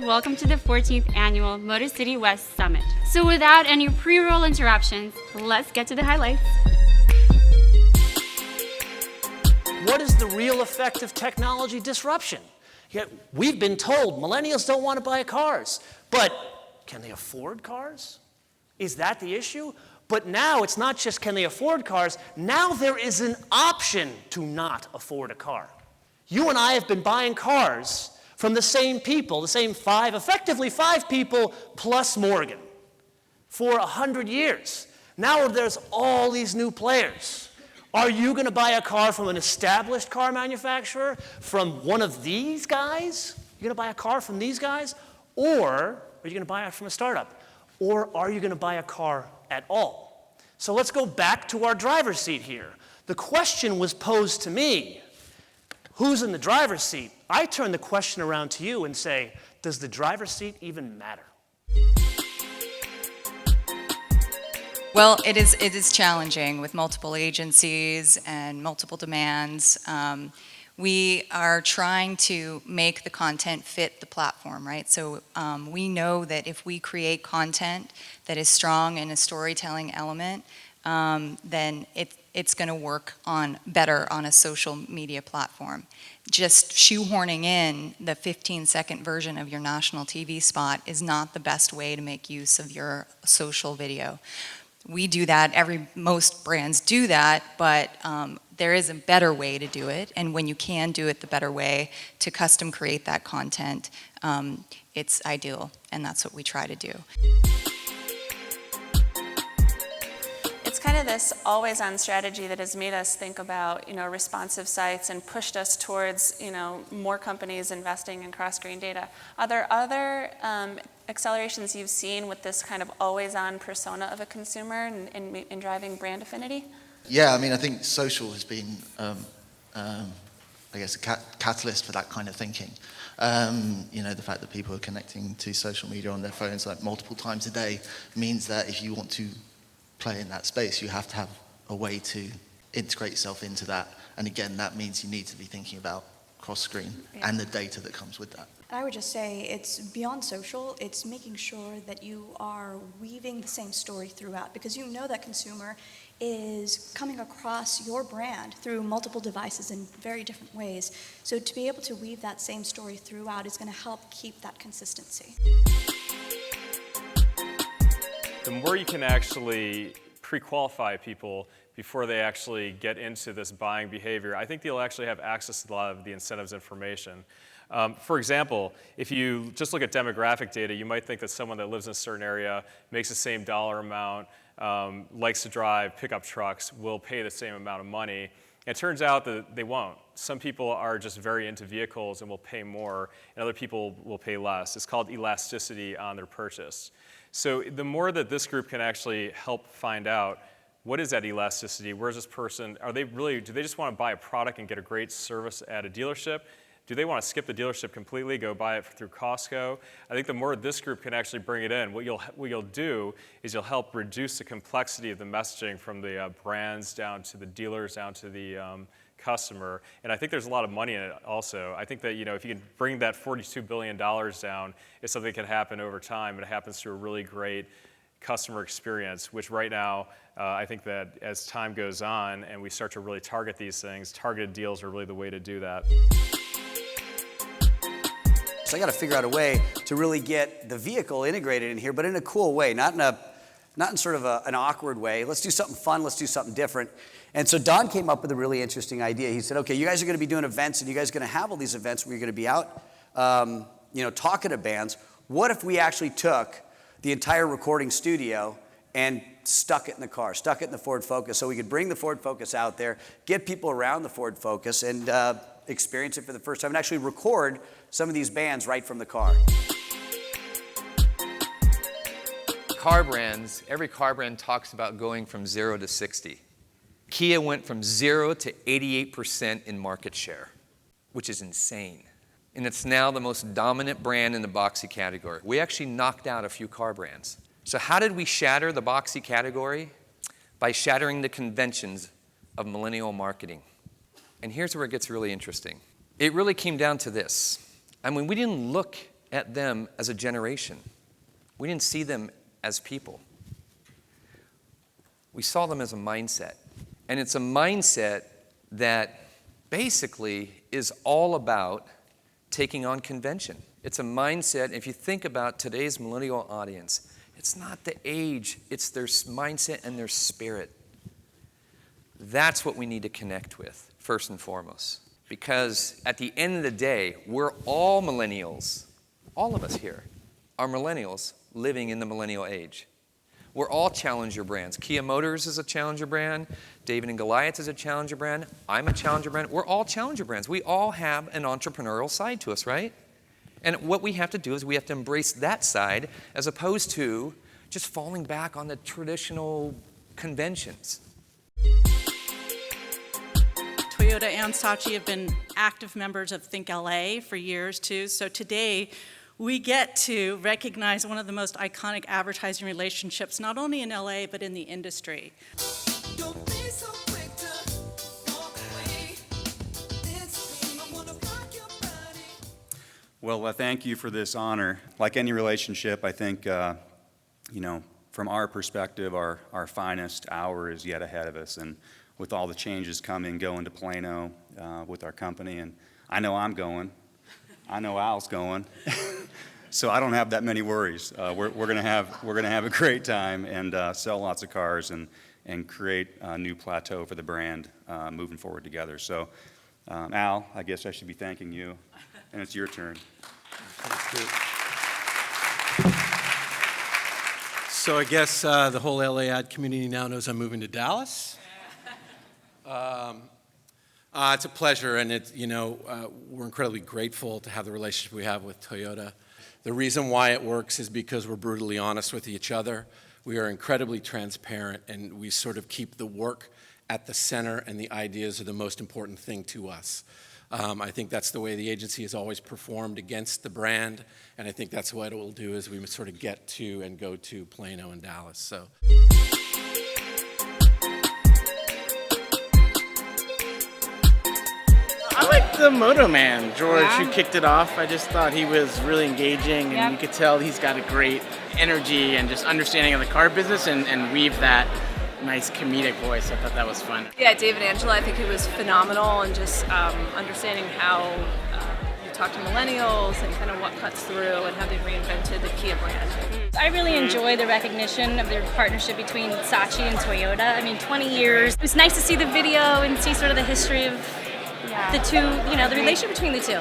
Welcome to the 14th Annual Motor City West Summit. So without any pre-roll interruptions, let's get to the highlights. What is the real effect of technology disruption? Yet we've been told millennials don't want to buy cars, but can they afford cars? Is that the issue? But now it's not just can they afford cars, now there is an option to not afford a car. You and I have been buying cars from the same people, the same effectively five people plus Morgan for 100 years. Now there's all these new players. Are you going to buy a car from an established car manufacturer, from one of these guys? You're going to buy a car from these guys? Or are you going to buy it from a startup? Or are you going to buy a car at all? So let's go back to our driver's seat here. The question was posed to me, who's in the driver's seat? I turn the question around to you and say, does the driver's seat even matter? Well, it is challenging with multiple agencies and multiple demands. We are trying to make the content fit the platform, right? So we know that if we create content that is strong in a storytelling element, then it's going to work better on a social media platform. Just shoehorning in the 15-second version of your national TV spot is not the best way to make use of your social video. We do that, most brands do that, but there is a better way to do it, and when you can do it the better way to custom create that content, it's ideal, and that's what we try to do. It's kind of this always-on strategy that has made us think about, responsive sites and pushed us towards, more companies investing in cross-screen data. Are there other accelerations you've seen with this kind of always-on persona of a consumer in driving brand affinity? Yeah, I think social has been, a catalyst for that kind of thinking. The fact that people are connecting to social media on their phones like multiple times a day means that if you want to play in that space, you have to have a way to integrate yourself into that. And again, that means you need to be thinking about cross-screen and the data that comes with that. I would just say it's beyond social, it's making sure that you are weaving the same story throughout, because you know that consumer is coming across your brand through multiple devices in very different ways. So to be able to weave that same story throughout is going to help keep that consistency. The more you can actually pre-qualify people before they actually get into this buying behavior, I think they'll actually have access to a lot of the incentives information. For example, if you just look at demographic data, you might think that someone that lives in a certain area, makes the same dollar amount, likes to drive pickup trucks, will pay the same amount of money. And it turns out that they won't. Some people are just very into vehicles and will pay more, and other people will pay less. It's called elasticity on their purchase. So the more that this group can actually help find out what is that elasticity, where's this person, do they just want to buy a product and get a great service at a dealership? Do they want to skip the dealership completely, go buy it through Costco? I think the more this group can actually bring it in, what you'll do is you'll help reduce the complexity of the messaging from the brands down to the dealers, down to the customer. And I think there's a lot of money in it also. I think that if you can bring that $42 billion down, it's something that can happen over time. It happens through a really great customer experience, which right now, I think that as time goes on and we start to really target these things, targeted deals are really the way to do that. So I got to figure out a way to really get the vehicle integrated in here, but in a cool way, not in sort of an awkward way. Let's do something fun. Let's do something different. And so Don came up with a really interesting idea. He said, okay, you guys are going to be doing events, and you guys are going to have all these events where you're going to be out, talking to bands. What if we actually took the entire recording studio and stuck it in the car, stuck it in the Ford Focus, so we could bring the Ford Focus out there, get people around the Ford Focus, and experience it for the first time, and actually record some of these bands right from the car. Car brands, every car brand talks about going from 0 to 60. Kia went from 0 to 88% in market share, which is insane. And it's now the most dominant brand in the boxy category. We actually knocked out a few car brands. So how did we shatter the boxy category? By shattering the conventions of millennial marketing. And here's where it gets really interesting. It really came down to this. We didn't look at them as a generation. We didn't see them as people. We saw them as a mindset. And it's a mindset that basically is all about taking on convention. It's a mindset, if you think about today's millennial audience, it's not the age, it's their mindset and their spirit. That's what we need to connect with, first and foremost. Because at the end of the day, we're all millennials. All of us here are millennials living in the millennial age. We're all challenger brands. Kia Motors is a challenger brand. David and Goliath is a challenger brand. I'm a challenger brand. We're all challenger brands. We all have an entrepreneurial side to us, right? And what we have to do is we have to embrace that side as opposed to just falling back on the traditional conventions. Toyota and Saatchi have been active members of thinkLA for years too. So today we get to recognize one of the most iconic advertising relationships, not only in LA, but in the industry. Don't be so quick to walk away. It's me, I wanna rock your body. Well, thank you for this honor. Like any relationship, I think, from our perspective, our finest hour is yet ahead of us. And with all the changes coming, going to Plano with our company, and I know I'm going. I know Al's going. So I don't have that many worries. We're gonna have a great time and sell lots of cars and create a new plateau for the brand moving forward together. So Al, I guess I should be thanking you, and it's your turn. So I guess the whole LA ad community now knows I'm moving to Dallas. It's a pleasure, and we're incredibly grateful to have the relationship we have with Toyota. The reason why it works is because we're brutally honest with each other. We are incredibly transparent, and we sort of keep the work at the center, and the ideas are the most important thing to us. I think that's the way the agency has always performed against the brand, and I think that's what it will do as we sort of get to and go to Plano and Dallas. So. I like the Moto Man, George, who kicked it off. I just thought he was really engaging, and you could tell he's got a great energy and just understanding of the car business and weave that nice comedic voice. I thought that was fun. Yeah, David Angela, I think he was phenomenal, and just understanding how you talk to millennials and kind of what cuts through and how they reinvented the Kia brand. I really enjoy the recognition of their partnership between Saatchi and Toyota. I mean, 20 years. It was nice to see the video and see sort of the history of the two, the relationship between the two.